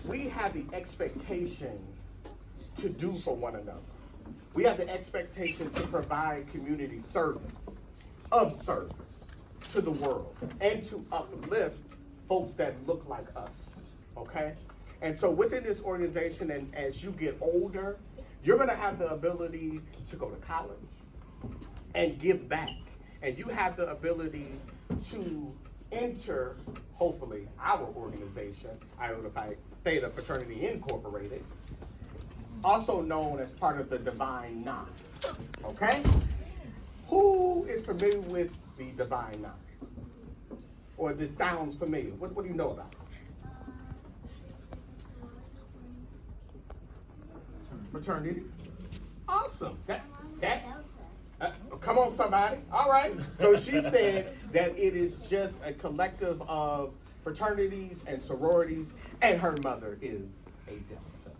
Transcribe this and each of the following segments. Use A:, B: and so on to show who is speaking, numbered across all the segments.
A: we have the expectation to do for one another. We have the expectation to provide community service to the world and to uplift folks that look like us, okay? And so within this organization, and as you get older, you're gonna have the ability to go to college and give back. And you have the ability to enter, hopefully, our organization, Iota Phi Theta Fraternity Incorporated, also known as part of the Divine Nine, okay? Who is familiar with the Divine Nine? Or this sounds familiar? What do you know about it? Fraternities? Awesome. Come on, somebody. All right. So she said that it is just a collective of fraternities and sororities, and her mother is a Delta.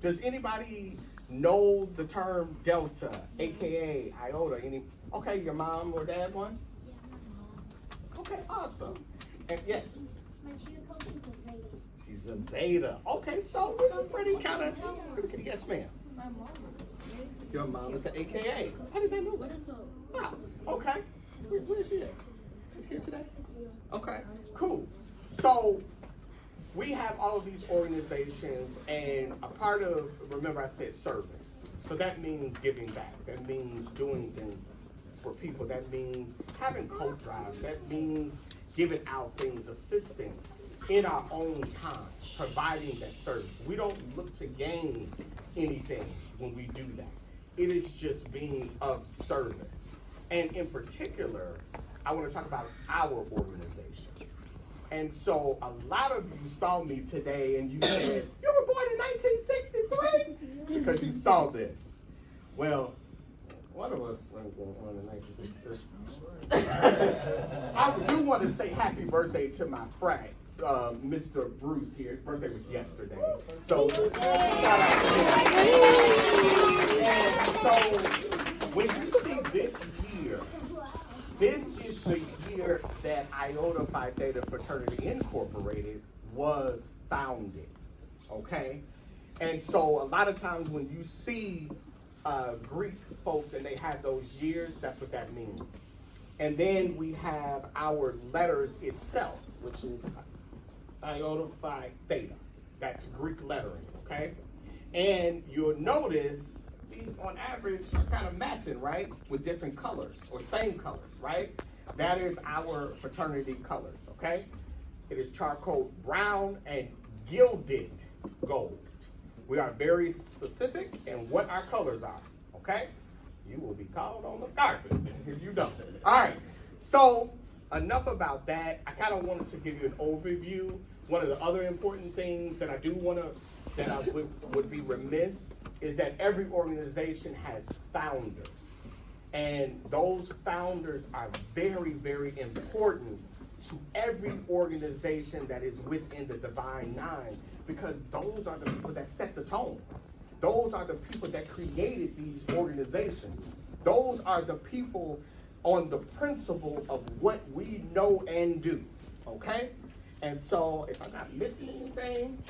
A: Does anybody know the term Delta, aka Iota? Okay, your mom or dad one?
B: Yeah, my mom.
A: Okay, awesome. And yes,
B: My cheer coach is a Zeta.
A: she's a Zeta. Okay, so we're pretty kind of. Yes, ma'am.
B: My mom.
A: Your mom is an AKA. How did I know that? Wow. Okay. Where's she at? She's here today? Okay. Cool. So we have all of these organizations, and a part of, remember I said service. So that means giving back. That means doing things for people. That means having coat drives. That means giving out things, assisting in our own time, providing that service. We don't look to gain anything when we do that. It is just being of service. And in particular, I want to talk about our organization. And so a lot of you saw me today and you said, you were born in 1963? Because you saw this. Well, one of us was born in 1963. I do want to say happy birthday to my frat, Mr. Bruce here. His birthday was yesterday. So, shout out to him. And so, when you see this year, this is the year that Iota Phi Theta Fraternity Incorporated was founded, okay? And so a lot of times when you see Greek folks and they have those years, that's what that means. And then we have our letters itself, which is Iota Phi Theta. That's Greek lettering, okay? And you'll notice on average are kind of matching, right? With different colors or same colors, right? That is our fraternity colors, okay? It is charcoal brown and gilded gold. We are very specific in what our colors are, okay? You will be called on the carpet if you don't. All right, so enough about that. I kind of wanted to give you an overview. One of the other important things that I do want to, that I would be remiss, is that every organization has founders. And those founders are very, very important to every organization that is within the Divine Nine, because those are the people that set the tone. Those are the people that created these organizations. Those are the people on the principle of what we know and do, okay? And so, if I'm not missing anything,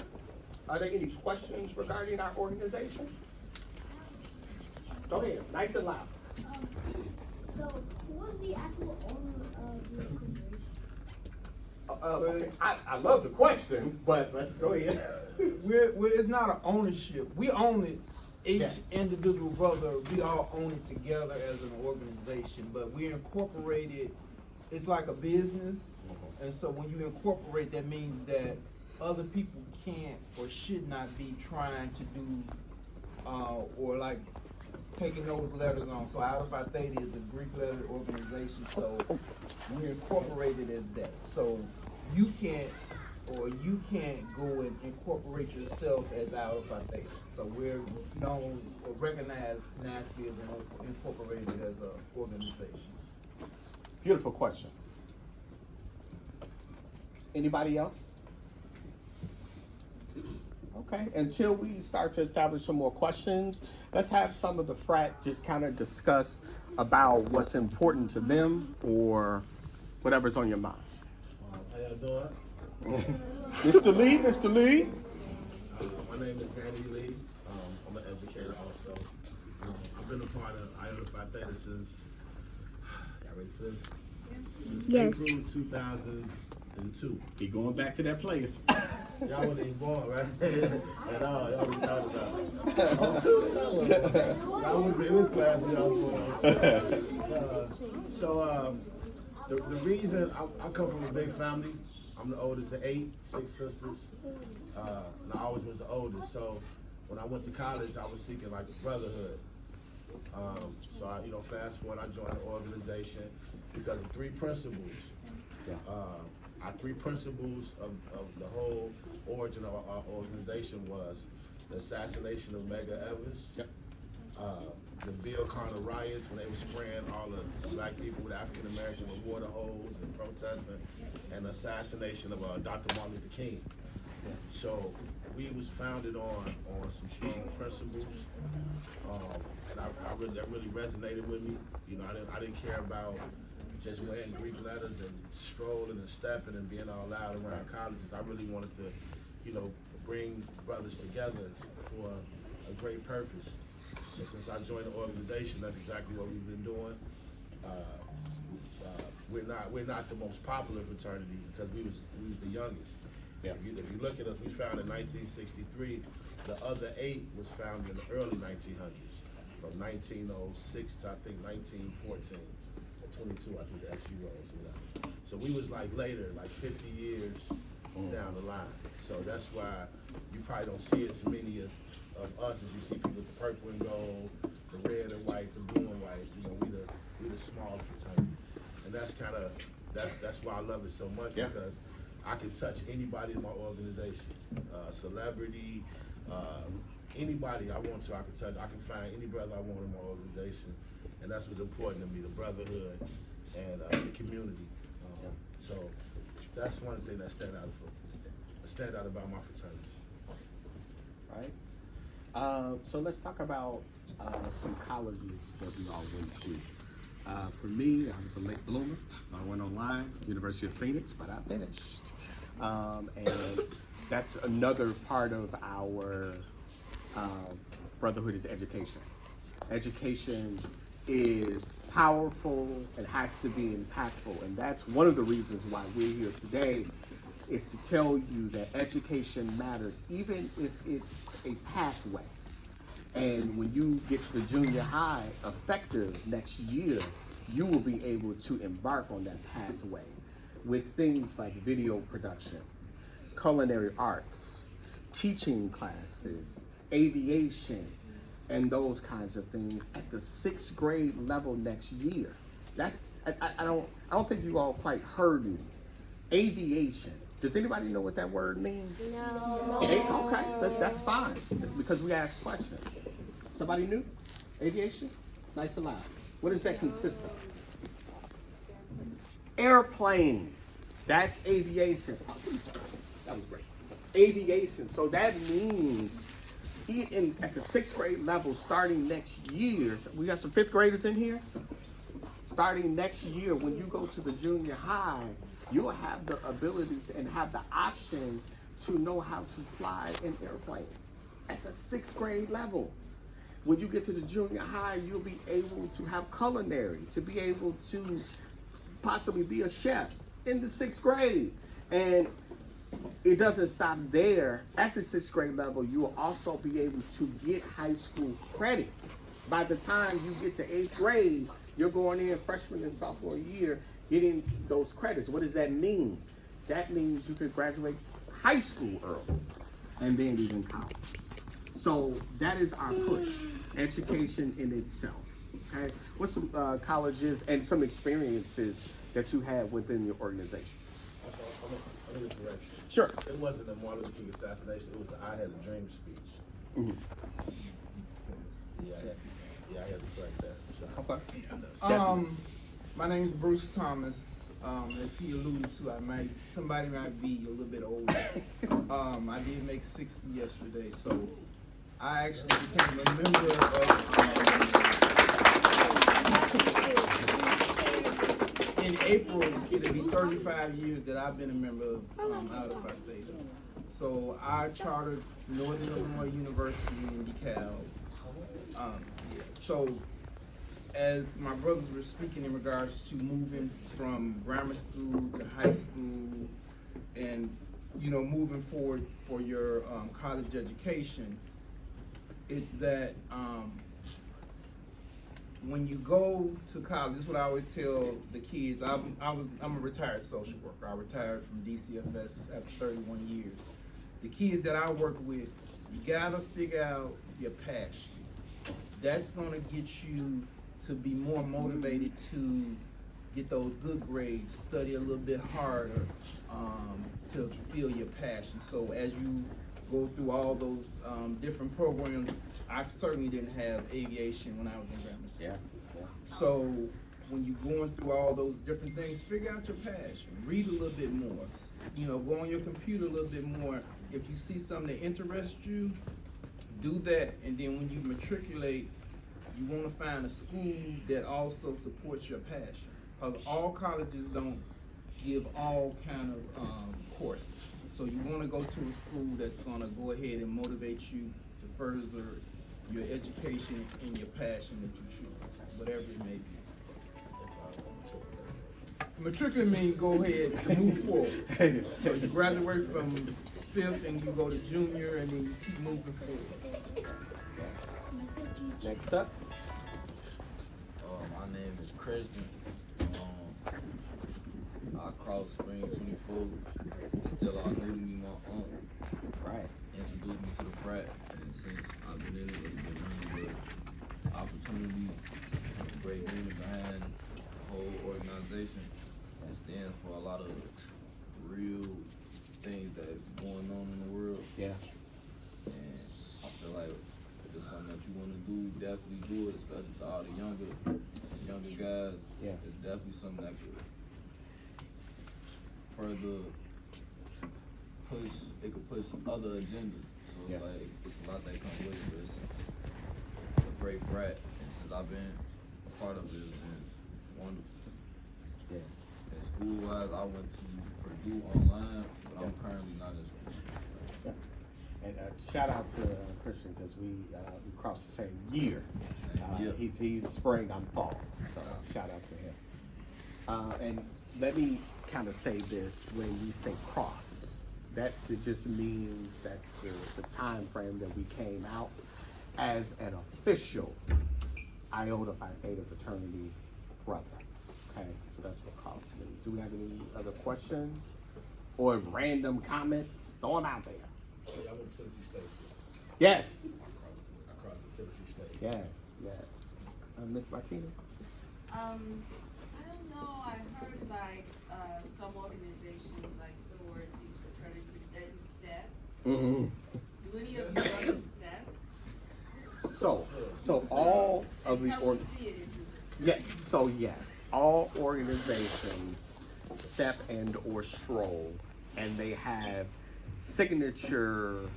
A: are there any questions regarding our organization? Go ahead, nice and loud.
B: So, who was the actual owner of the
A: Okay.
B: organization?
A: I love the question, but let's go ahead.
C: It's not an ownership. We own it. Each
A: Yes.
C: individual brother, we all own it together as an organization, but we're incorporated. It's like a business, and so when you incorporate, that means that other people can't or should not be trying to do, or like taking those letters on. So Iota Phi Theta is a Greek letter organization, so we're incorporated as that. So you can't go and incorporate yourself as Iota Phi Theta. So we're known or recognized nationally as incorporated as an organization.
A: Beautiful question. Anybody else? Okay, until we start to establish some more questions, let's have some of the frat just kind of discuss about what's important to them or whatever's on your mind.
D: How y'all doing?
A: Mr. Lee, Mr. Lee.
D: My name is Danny Lee. I'm an educator also. I've been a part of Iota Phi Theta since, y'all ready for this? Since
B: Yes.
D: April 2002.
A: He going back to that place.
D: Y'all wasn't even born, right? At all. Y'all was talking about it. On two, y'all wouldn't be in this class when y'all was born. The reason I come from a big family. I'm the oldest of 8, 6 sisters. And I always was the oldest. So when I went to college, I was seeking like brotherhood. So I, fast forward, I joined the organization because of 3 principles. Our 3 principles of the whole origin of our organization was the assassination of Medgar Evers, the Bill Connor riots when they were spraying all the black people with African American with water holes and protesting, and the assassination of Dr. Martin Luther King. So we was founded on some strong principles, and that really resonated with me. I didn't care about just wearing Greek letters and strolling and stepping and being all loud around colleges. I really wanted to, bring brothers together for a great purpose. So since I joined the organization, that's exactly what we've been doing. We're not the most popular fraternity because we was the youngest.
A: Yeah.
D: If you look at us, we founded in 1963. The other 8 was founded in the early 1900s, from 1906 to I think 1914. 22, I think the SU was. So we was like later, like 50 years down the line. So that's why you probably don't see as many of us as you see people with the purple and gold, the red and white, the blue and white. We the small fraternity, and that's why I love it so much because I can touch anybody in my organization, celebrity, anybody I want to. I can touch. I can find any brother I want in my organization. And that's what's important to me, the brotherhood and the community. So that's one thing that stand out about my fraternity.
A: Right. So let's talk about some colleges that we all went to. For me, I was a late bloomer. I went online, University of Phoenix, but I finished. And that's another part of our brotherhood is education. Education is powerful and has to be impactful, and that's one of the reasons why we're here today, is to tell you that education matters, even if it's a pathway. And when you get to the junior high, effective next year, you will be able to embark on that pathway with things like video production, culinary arts, teaching classes, aviation, and those kinds of things at the 6th grade level next year. That's I don't think you all quite heard me. Aviation. Does anybody know what that word means?
B: No.
A: Okay, that's fine because we asked questions. Somebody new? Aviation? Nice and loud. What does that consist of? Airplanes. That's aviation. That was great. Aviation. So that means at the 6th grade level, starting next year, we got some 5th graders in here. Starting next year, when you go to the junior high, you'll have the ability and have the option to know how to fly an airplane at the 6th grade level. When you get to the junior high, you'll be able to have culinary, to be able to possibly be a chef in the 6th grade. And it doesn't stop there. At the 6th grade level, you will also be able to get high school credits. By the time you get to 8th grade, you're going in freshman and sophomore year getting those credits. What does that mean? That means you could graduate high school early and then even college. So that is our push, education in itself. Okay, what's some colleges and some experiences that you had within your organization?
D: I think it's correct.
A: Sure.
D: It wasn't the Martin Luther King assassination. It was the "I Had a Dream" speech.
A: Mm-hmm.
D: Yeah, I had to correct that. So.
A: Okay.
C: My name is Bruce Thomas. As he alluded to, somebody might be a little bit older. I did make 60 yesterday, so I actually became a member of. In April, it'll be 35 years that I've been a member of Iota Phi Theta. So I chartered Northern Illinois University in DeKalb. Yeah. So as my brothers were speaking in regards to moving from grammar school to high school and, you know, moving forward for your college education, it's that when you go to college, this is what I always tell the kids. I'm a retired social worker. I retired from DCFS after 31 years. The kids that I work with, you gotta figure out your passion. That's gonna get you to be more motivated to get those good grades, study a little bit harder, to feel your passion. So as you go through all those different programs, I certainly didn't have aviation when I was in grammar school.
A: Yeah.
C: So when you're going through all those different things, figure out your passion. Read a little bit more. You know, go on your computer a little bit more. If you see something that interests you, do that. And then when you matriculate, you want to find a school that also supports your passion. Because all colleges don't give all kind of courses. So you want to go to a school that's going to go ahead and motivate you to further your education and your passion that you choose, whatever it may be. Matriculate means go ahead and move forward. So you graduate from 5th and you go to junior and then you keep moving forward.
A: Next up.
E: My name is Christian. I crossed spring 24. It's still all new to me. My uncle introduced me to the frat, and since I've been in it, it's been nothing but opportunity, great meaning behind the whole organization. It stands for a lot of real things that are going on in the world.
A: Yeah.
E: And I feel like if it's something that you want to do, definitely do it, especially to all the younger guys.
A: Yeah.
E: It's definitely something that could further push, it could push other agendas. So
A: Yeah.
E: like, it's a lot that comes with it, but it's a great frat, and since I've been a part of it, it's been wonderful.
A: Yeah.
E: And school-wise, I went to Purdue online, but I'm currently not in school.
A: And shout out to Christian because we crossed the same year.
E: Same year.
A: He's spring, I'm fall. So shout out to him. And let me kind of say this: when we say cross, that it just means that's the time frame that we came out as an official Iota Phi Theta fraternity brother. Okay, so that's what cross means. Do we have any other questions or random comments? Throw them out there.
D: I went to Tennessee State.
A: Yes.
D: I crossed to Tennessee State.
A: Yes. Miss Martina?
F: I don't know, I heard like some organizations like sororities, fraternities that do step.
A: Mm-hmm.
F: Do any of you other step?
A: So all of the
F: How we see it in
A: yes, all organizations step and or stroll, and they have signature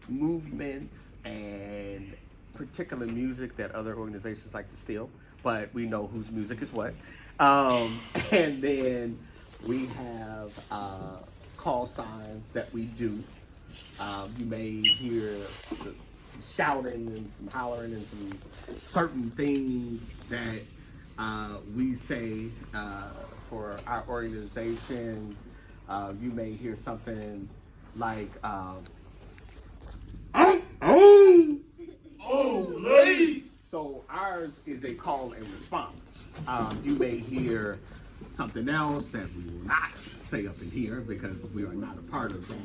A: movements and particular music that other organizations like to steal, but we know whose music is what. And then we have call signs that we do. You may hear some shouting and some hollering and some certain things that we say for our organization. You may hear something like, so ours is a call and response. You may hear something else that we will not say up in here because we are not a part of that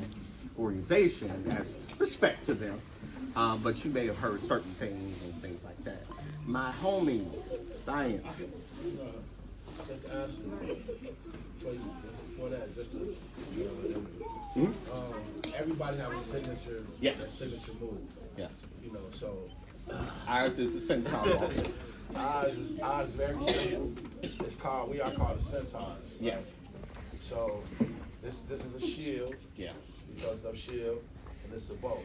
A: organization as respect to them. But you may have heard certain things and things like that. My homie, Diane.
D: Just to ask you, for that, just to, everybody have a signature,
A: Yes.
D: that signature move,
A: Yeah.
D: so
A: Ours is the centaur.
D: ours is very simple. We are called the centaurs.
A: Yes.
D: So this is a shield,
A: Yeah.
D: because of shield, and it's a bow.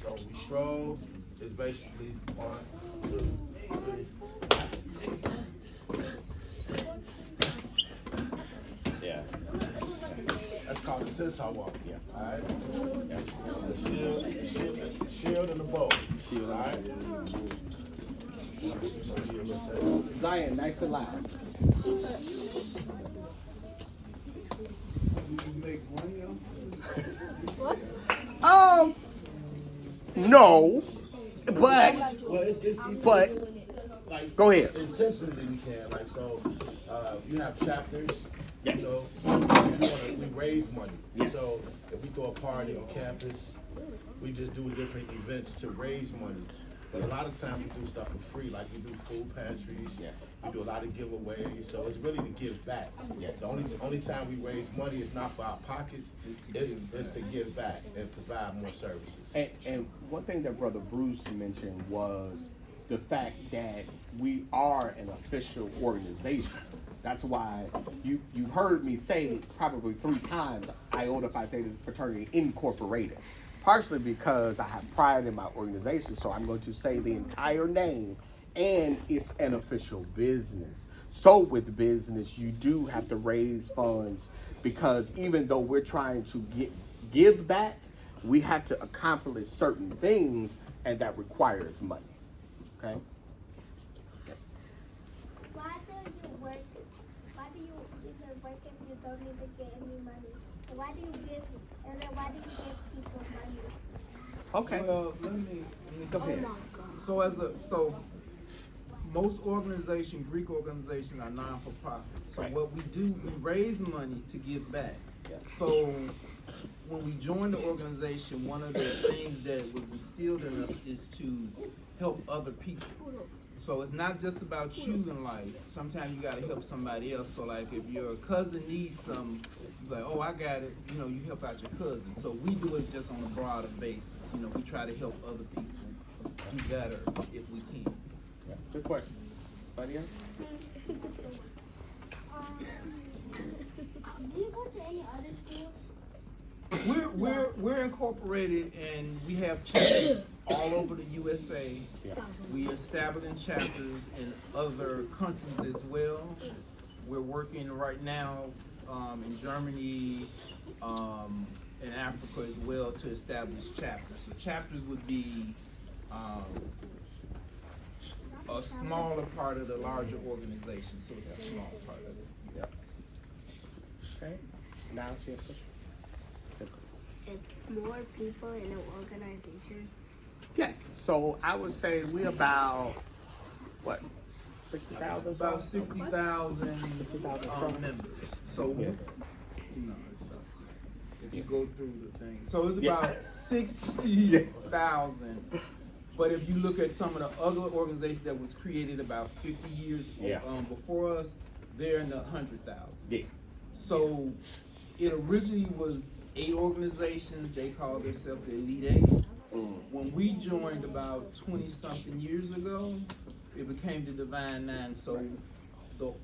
D: So we stroll, it's basically 1, 2, 3.
A: Yeah.
D: That's called the Since I walk, yeah. All right. The shield and the bow. Shield, all right.
A: Zion, nice and loud.
C: Make money on
A: No, but
D: Well,
A: But-
D: like,
A: go ahead.
D: intentionally we can, like, so, you have chapters.
A: Yes.
D: You know, we raise money.
A: Yes.
D: So if we throw a party on campus, we just do different events to raise money. But a lot of times we do stuff for free, like we do food pantries.
A: Yes.
D: We do a lot of giveaways, so it's really to give back.
A: Yes.
D: The only time we raise money is not for our pockets, it's to give back and provide more services.
A: And one thing that Brother Bruce mentioned was the fact that we are an official organization. That's why you heard me say probably 3 times Iota Phi Theta Fraternity Incorporated. Partially because I have pride in my organization, so I'm going to say the entire name, and it's an official business. So with business, you do have to raise funds because even though we're trying to give back, we have to accomplish certain things, and that requires money. Okay?
B: Why do you work? Why do you even work if you don't even get any money? Why do you give? And then why do you give people money?
A: Okay.
C: Well, let me
A: Go ahead.
C: So most Greek organizations are non-for-profit. So
A: Right.
C: what we do, we raise money to give back.
A: Yeah.
C: So when we joined the organization, one of the things that was instilled in us is to help other people. So it's not just about you in life. Sometimes you gotta help somebody else. So like if your cousin needs some, you're like, oh, I got it. You know, you help out your cousin. So we do it just on a broader basis. You know, we try to help other people do better if we can.
A: Yeah. Good question. Anybody else?
B: Do you go to any other schools?
C: We're incorporated and we have chapters all over the USA.
A: Yeah.
C: We are establishing chapters in other countries as well. We're working right now in Germany, in Africa as well to establish chapters. So chapters would be a smaller part of the larger organization. So it's a small part of it.
A: Yeah. Okay. Now it's your question.
G: It's more people in an organization.
A: Yes. So I would say we about what 60,000.
C: About 60,000
A: 60,000
C: members. So
A: Yeah.
C: no, it's about 60. If you go through the thing, so it's
A: Yeah.
C: about 60,000. But if you look at some of the other organizations that was created about 50 years
A: Yeah.
C: before us, they're in the 100,000.
A: Yeah.
C: So it originally was 8 organizations. They called themselves the Elite 8. When we joined about 20-something years ago, it became the Divine 9. So the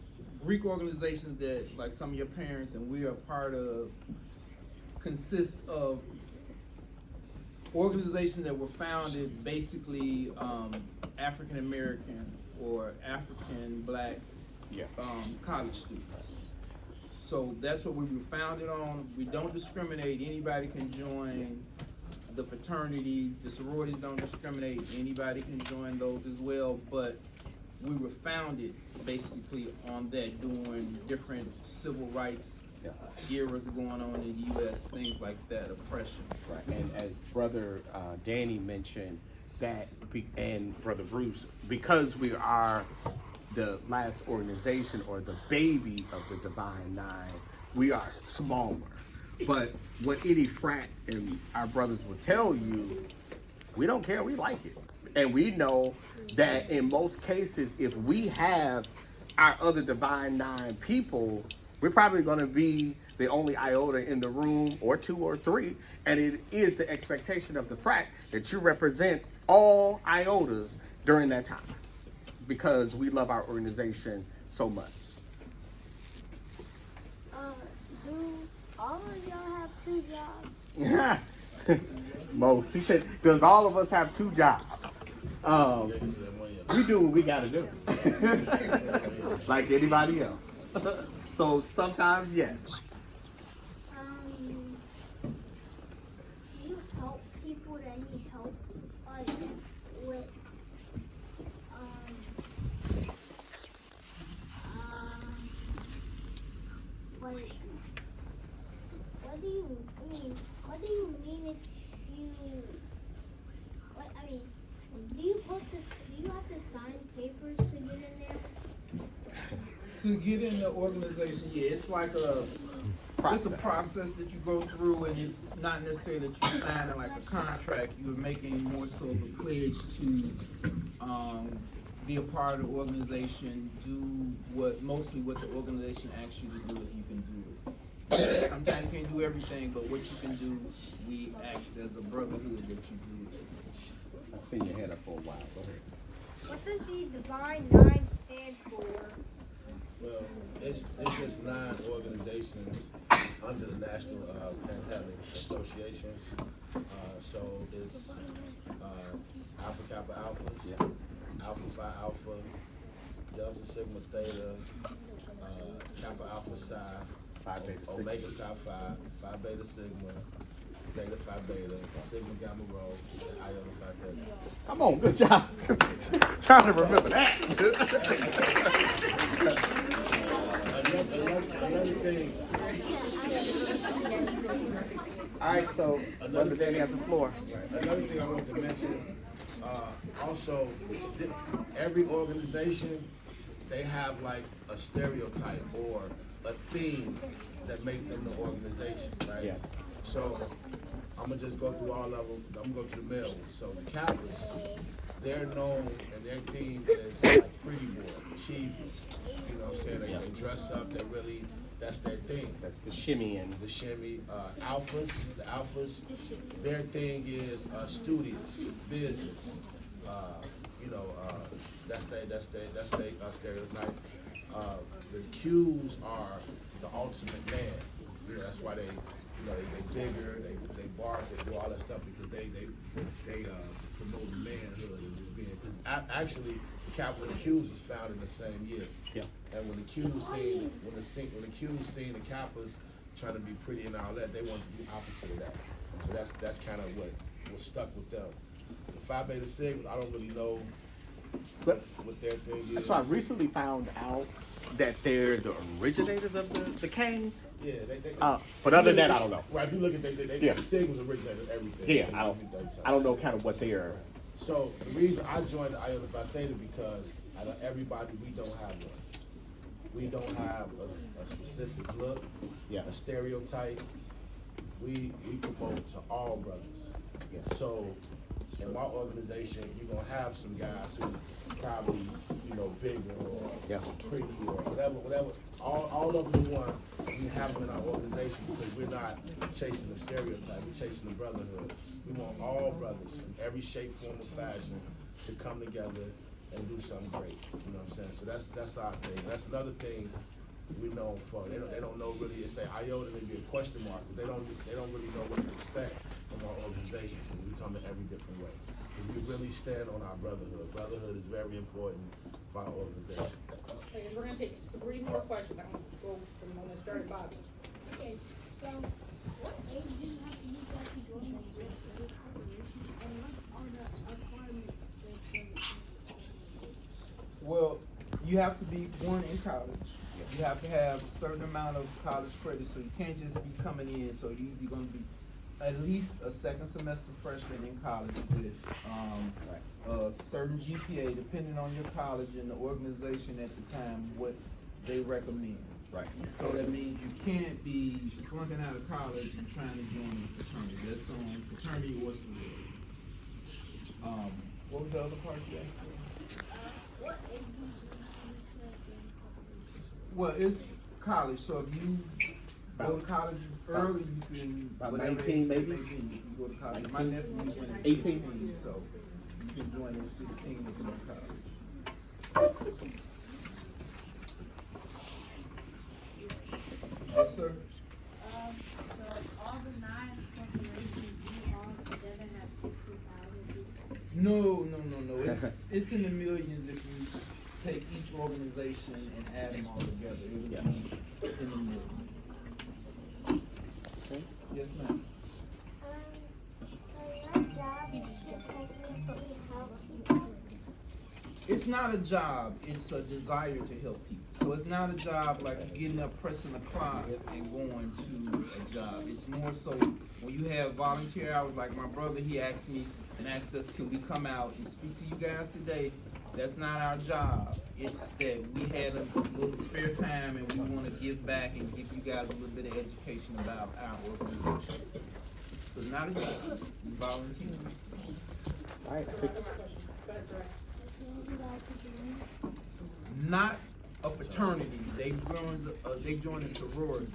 C: Greek organizations that, like some of your parents and we are part of, consist of organizations that were founded basically African American or African Black
A: Yeah.
C: college students. So that's what we were founded on. We don't discriminate. Anybody can join the fraternity. The sororities don't discriminate. Anybody can join those as well. But we were founded basically on that, doing different civil rights eras going on in the U.S., things like that, oppression.
A: Right. And as Brother Danny mentioned, and Brother Bruce, because we are the last organization or the baby of the Divine 9, we are smaller. But what any frat and our brothers will tell you, we don't care, we like it. And we know that in most cases, if we have our other Divine 9 people, we're probably going to be the only iota in the room, or 2 or 3, and it is the expectation of the frat that you represent all iotas during that time, because we love our organization so much.
G: Do all of y'all have 2 jobs?
A: Most. He said, does all of us have 2 jobs? We do what we gotta do. Like anybody else. So sometimes, yes.
B: any help with like what do you mean if you do you have to sign papers to get in there?
C: To get in the organization, yeah, it's like it's a process that you go through, and it's not necessarily that you're signing like a contract. You're making more so of a pledge to be a part of the organization, do mostly what the organization asks you to do if you can do it. Sometimes you can't do everything, but what you can do, we act as a brotherhood that you do it.
H: I've seen your head up for a while. Go ahead.
B: What does the Divine Nine stand for?
D: Well, it's just 9 organizations under the National Pandemic Association. So it's Alpha Kappa Alphas, Alpha Phi Alpha, Delta Sigma Theta, Kappa Alpha Psi,
H: Phi Beta Sigma.
D: Omega Psi Phi, Phi Beta Sigma, Theta Phi Beta, Sigma Gamma Rho, and Iota Phi Theta.
H: Come on, good job. Trying to remember that.
D: Another thing.
H: All right, so Brother Danny has the floor.
D: Another thing I want to mention, also, every organization, they have like a stereotype or a theme that makes them the organization, right?
H: Yeah.
D: So I'm gonna just go through all of them. I'm gonna go to the male ones. So the Kappas, they're known and their theme is like pretty boy, achievement. You know what I'm saying? They dress up. They really, that's their thing.
H: That's the shimmy and
D: The shimmy. The Alphas, their thing is studious, business. That's their stereotype. The Qs are the ultimate man. You know, that's why they bigger, they bark, they do all that stuff because they promote manhood and just being. Cause actually, the capital Qs was founded in the same year.
H: yeah.
D: And when the Qs seen the Kappas trying to be pretty and all that, they wanted to be opposite of that. So that's kind of what stuck with them. The Phi Beta Sigmas, I don't really know
H: But
D: what their thing is.
H: so I recently found out that they're the originators of the cane.
D: Yeah,
H: But other than that, I don't know.
D: Right, if you look at the Sigmas originated everything.
H: Yeah, I don't know kind of what they're.
D: So the reason I joined the Iota Phi Theta because out of everybody, we don't have one. We don't have a specific look, a stereotype. We promote to all brothers.
H: Yeah.
D: So in my organization, you're gonna have some guys who probably, bigger or pretty or whatever. All of them one, we have them in our organization because we're not chasing the stereotype, we're chasing the brotherhood. We want all brothers in every shape, form, or fashion to come together and do something great. You know what I'm saying? So that's our thing. That's another thing we're known for. They don't know really. They say Iota, maybe a question mark, but they don't really know what to expect from our organization. Because we come in every different way. Because we really stand on our brotherhood. Brotherhood is very important for our organization.
I: Okay, we're gonna take 3 more questions. I'm gonna go from when I started Bobby.
B: Okay, so what age do you have to be to join the corporation, and what are the requirements
C: Well, you have to be born in college. You have to have a certain amount of college credit, so you can't just be coming in. So you're going to be at least a second semester freshman in college with a certain GPA, depending on your college and the organization at the time, what they recommend.
H: Right.
C: So that means you can't be flunking out of college and trying to join a fraternity. That's on fraternity or sorority. What was the other part you asked for?
B: what age do you have to be to
C: Well, it's college, so if you go to college early, you can.
H: About
C: whatever
H: 19
C: age
H: maybe?
C: you can go to college. My
H: 19?
C: nephew went at
H: 18?
C: 16, so you can join at 16 to go to college. Yes, sir.
G: So all the 9 corporations you all together have 60,000 people.
C: No. It's in the millions if you take each organization and add them all together. It would be in the millions.
H: Okay.
C: Yes, ma'am.
B: So your job
C: it's not a job, it's a desire to help people. So it's not a job like getting up, pressing the clock, and going to a job. It's more so when you have volunteer hours, like my brother, he asked me and asked us, can we come out and speak to you guys today? That's not our job. It's that we had a little spare time and we want to give back and give you guys a little bit of education about our organization. So it's not a job, it's volunteer.
H: All right.
I: Go ahead, sir.
C: Not a fraternity. They joined a sorority.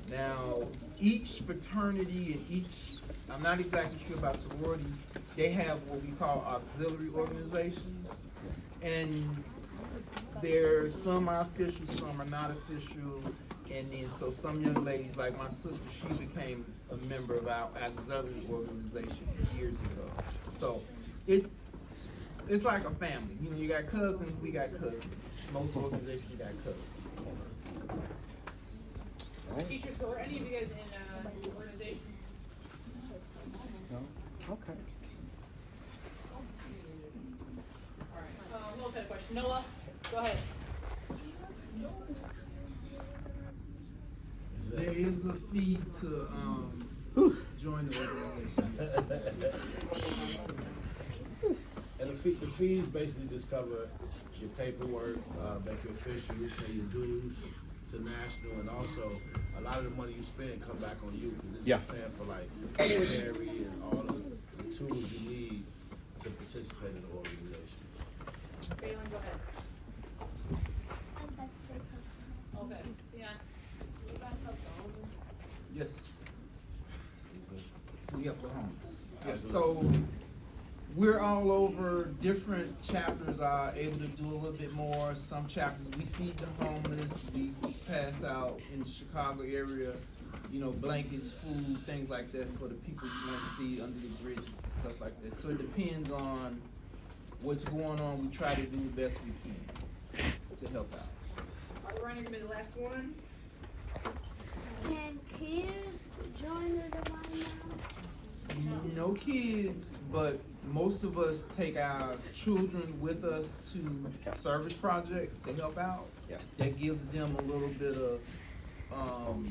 C: Now, each fraternity and each, I'm not exactly sure about sororities, they have what we call auxiliary organizations. And some are official, some are not official. And then so some young ladies, like my sister, she became a member of our auxiliary organization years ago. So it's like a family. You know, you got cousins, we got cousins. Most organizations got cousins.
I: Teachers, so are any of you guys in the organization?
H: No? Okay.
I: Alright, who else had a question? Noah, go ahead.
C: There is a fee to join the organization.
D: And the fees basically just cover your paperwork, make you official, you pay your dues to national, and also a lot of the money you spend come back on you, because
H: Yeah.
D: it's paying for like dairy and all of the tools you need to participate in the organization.
I: Phelan, go ahead.
B: I'm about to say something.
I: Okay, Sion.
G: You guys help the homeless?
C: Yes. We help the homeless. Yeah,
D: Absolutely.
C: so we're all over. Different chapters are able to do a little bit more. Some chapters we feed the homeless. We pass out in the Chicago area, you know, blankets, food, things like that for the people you might see under the bridges and stuff like that. So it depends on what's going on. We try to do the best we can to help out.
I: Alright, Ryan, you're gonna be the last one.
B: Can kids join the Divine now?
C: No kids, but most of us take our children with us to service projects to help out.
H: Yeah.
C: That gives them a little bit of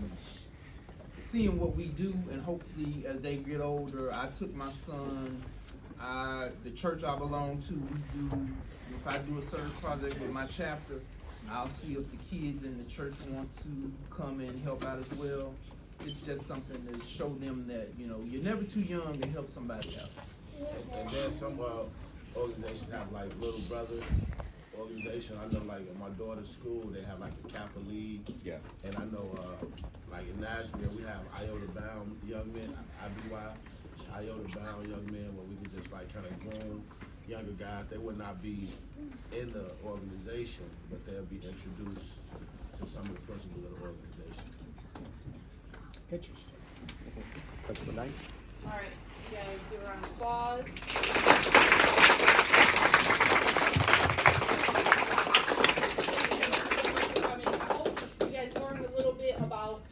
C: seeing what we do, and hopefully as they get older, I took my son, the church I belong to, if I do a service project with my chapter, I'll see if the kids in the church want to come and help out as well. It's just something to show them that, you know, you're never too young to help somebody else.
D: And then some organizations have like little brother organization. I know like at my daughter's school, they have like the Kappa League.
H: Yeah.
D: And I know like in Nashville, we have Iota bound young men, IBY, Iota bound young men, where we can just like kind of groom younger guys. They would not be in the organization, but they'll be introduced to some of the principals of the organization.
H: Interesting. Principal Knight?
I: Alright, you guys give a round of applause. Coming out, you guys learned a little bit about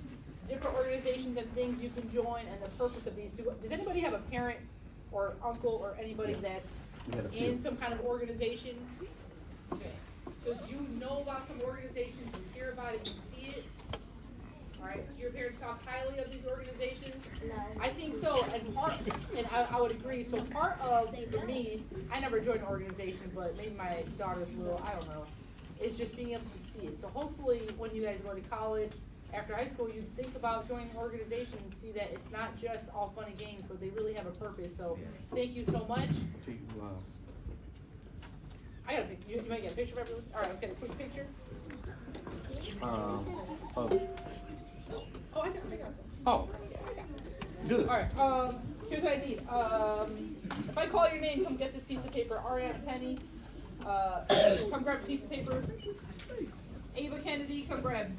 I: different organizations and things you can join and the purpose of these two. Does anybody have a parent or uncle or anybody that's
H: We had a few.
I: in some kind of organization? Okay, so you know about some organizations, you hear about it, you see it. Alright, do your parents talk highly of these organizations?
B: No.
I: I think so, and I would agree, so part of, for me, I never joined an organization, but maybe my daughters will, I don't know, is just being able to see it. So hopefully, when you guys go to college, after high school, you think about joining an organization and see that it's not just all fun and games, but they really have a purpose, so thank you so much.
H: Do you,
I: I got a picture, you might get a picture of everyone? Alright, let's get a quick picture.
H: oh,
I: Oh, I got some.
H: oh, good.
I: Alright, here's what I need. If I call your name, come get this piece of paper. Ariana Penny, come grab a piece of paper. Ava Kennedy, come grab.